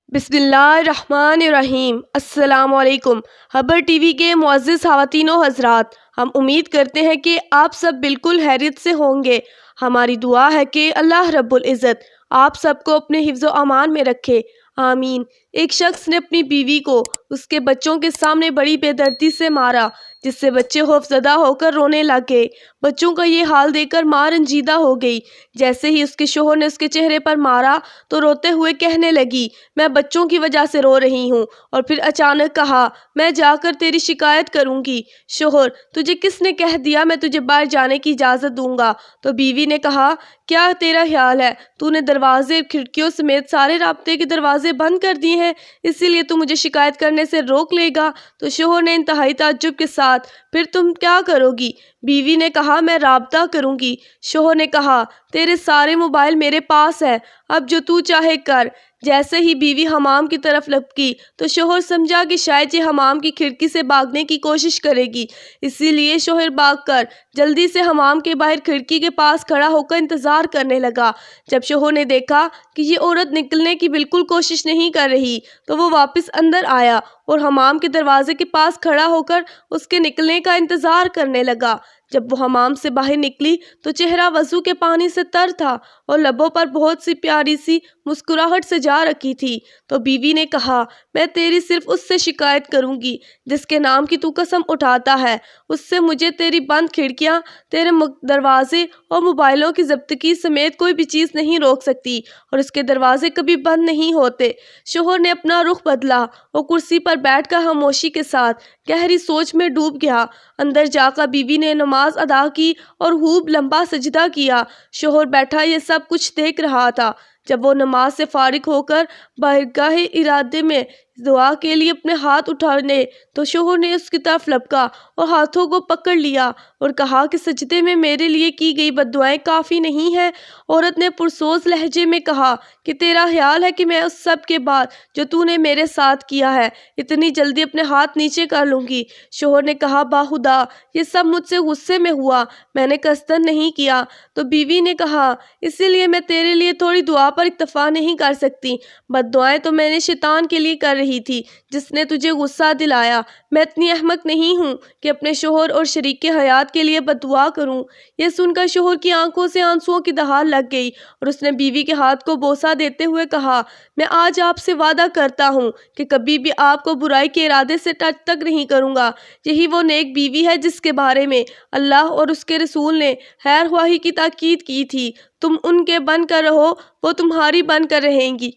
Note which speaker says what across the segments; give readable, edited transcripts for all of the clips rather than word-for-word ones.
Speaker 1: بسم اللہ الرحمن الرحیم۔ السلام علیکم۔ خبر ٹی وی کے معزز خواتین و حضرات، ہم امید کرتے ہیں کہ آپ سب بالکل خیریت سے ہوں گے۔ ہماری دعا ہے کہ اللہ رب العزت آپ سب کو اپنے حفظ و امان میں رکھے، آمین۔ ایک شخص نے اپنی بیوی کو اس کے بچوں کے سامنے بڑی بے دردی سے مارا، جس سے بچے خوف زدہ ہو کر رونے لگے۔ بچوں کا یہ حال دیکھ کر ماں رنجیدہ ہو گئی۔ جیسے ہی اس کے شوہر نے اس کے چہرے پر مارا تو روتے ہوئے کہنے لگی، میں بچوں کی وجہ سے رو رہی ہوں، اور پھر اچانک کہا، میں جا کر تیری شکایت کروں گی۔ شوہر، تجھے کس نے کہہ دیا میں تجھے باہر جانے کی اجازت دوں گا؟ تو بیوی نے کہا، کیا تیرا خیال ہے تو نے دروازے کھڑکیوں سمیت سارے رابطے کے دروازے بند کر دیے ہیں، اسی لیے تو مجھے شکایت کرنے سے روک لے گا؟ تو شوہر نے انتہائی تعجب کے ساتھ، پھر تم کیا کرو گی؟ بیوی نے کہا، میں رابطہ کروں گی۔ شوہر نے کہا، تیرے سارے موبائل میرے پاس ہیں، اب جو تو چاہے کر۔ جیسے ہی بیوی حمام کی طرف لپکی تو شوہر سمجھا کہ شاید یہ حمام کی کھڑکی سے بھاگنے کی کوشش کرے گی، اسی لیے شوہر بھاگ کر جلدی سے حمام کے باہر کھڑکی کے پاس کھڑا ہو کر انتظار کرنے لگا۔ جب شوہر نے دیکھا کہ یہ عورت نکلنے کی بالکل کوشش نہیں کر رہی تو وہ واپس اندر آیا اور حمام کے دروازے کے پاس کھڑا ہو کر اس کے نکلنے کا انتظار کرنے لگا۔ جب وہ حمام سے باہر نکلی تو چہرہ وضو کے پانی سے تر تھا اور لبوں پر بہت سی پیاری سی مسکراہٹ سجا رکھی تھی۔ تو بیوی نے کہا، میں تیری صرف اس سے شکایت کروں گی جس کے نام کی تو قسم اٹھاتا ہے، اس سے مجھے تیری بند کھڑکیاں، تیرے دروازے اور موبائلوں کی ضبطگی سمیت کوئی بھی چیز نہیں روک سکتی، اور اس کے دروازے کبھی بند نہیں ہوتے۔ شوہر نے اپنا رخ بدلا اور کرسی پر بیٹھ کر خاموشی کے ساتھ گہری سوچ میں ڈوب گیا۔ اندر جا کر بیوی نے نماز ادا کی اور خوب لمبا سجدہ کیا۔ شوہر بیٹھا یہ سب کچھ دیکھ رہا تھا۔ جب وہ نماز سے فارغ ہو کر بارگاہ ارادے میں دعا کے لیے اپنے ہاتھ اٹھانے تو شوہر نے اس کی طرف لپکا اور ہاتھوں کو پکڑ لیا اور کہا کہ سجدے میں میرے لیے کی گئی بد دعائیں کافی نہیں ہیں۔ عورت نے پرسوز لہجے میں کہا کہ تیرا خیال ہے کہ میں اس سب کے بعد جو تو نے میرے ساتھ کیا ہے اتنی جلدی اپنے ہاتھ نیچے کر لوں گی؟ شوہر نے کہا، باخدا یہ سب مجھ سے غصے میں ہوا، میں نے قصدن نہیں کیا۔ تو بیوی نے کہا، اسی لیے میں تیرے لیے تھوڑی دعا پر اکتفا نہیں کر سکتی، بد دعائیں تو میں نے شیطان کے لیے کر رہی تھی جس نے تجھے غصہ دلایا۔ میں اتنی احمق نہیں ہوں کہ اپنے شوہر اور شریک حیات کے لیے بد دعا کروں۔ یہ سن کر شوہر کی آنکھوں سے آنسوؤں کی دھار لگ گئی اور اس نے بیوی کے ہاتھ کو بوسہ دیتے ہوئے کہا، میں آج آپ سے وعدہ کرتا ہوں کہ کبھی بھی آپ کو برائی کے ارادے سے ٹچ تک نہیں کروں گا۔ یہی وہ نیک بیوی ہے جس کے بارے میں اللہ اور اس کے رسول نے خیر خواہی کی تاکید کی تھی۔ تم ان کے بن کر رہو، وہ تمہاری بن کر رہیں گی۔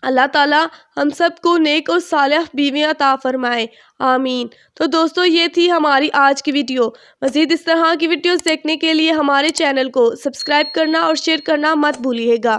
Speaker 1: اللہ تعالیٰ ہم سب کو نیک اور صالح بیویاں عطا فرمائے، آمین۔ تو دوستو، یہ تھی ہماری آج کی ویڈیو۔ مزید اس طرح کی ویڈیوز دیکھنے کے لیے ہمارے چینل کو سبسکرائب کرنا اور شیئر کرنا مت بھولیے گا۔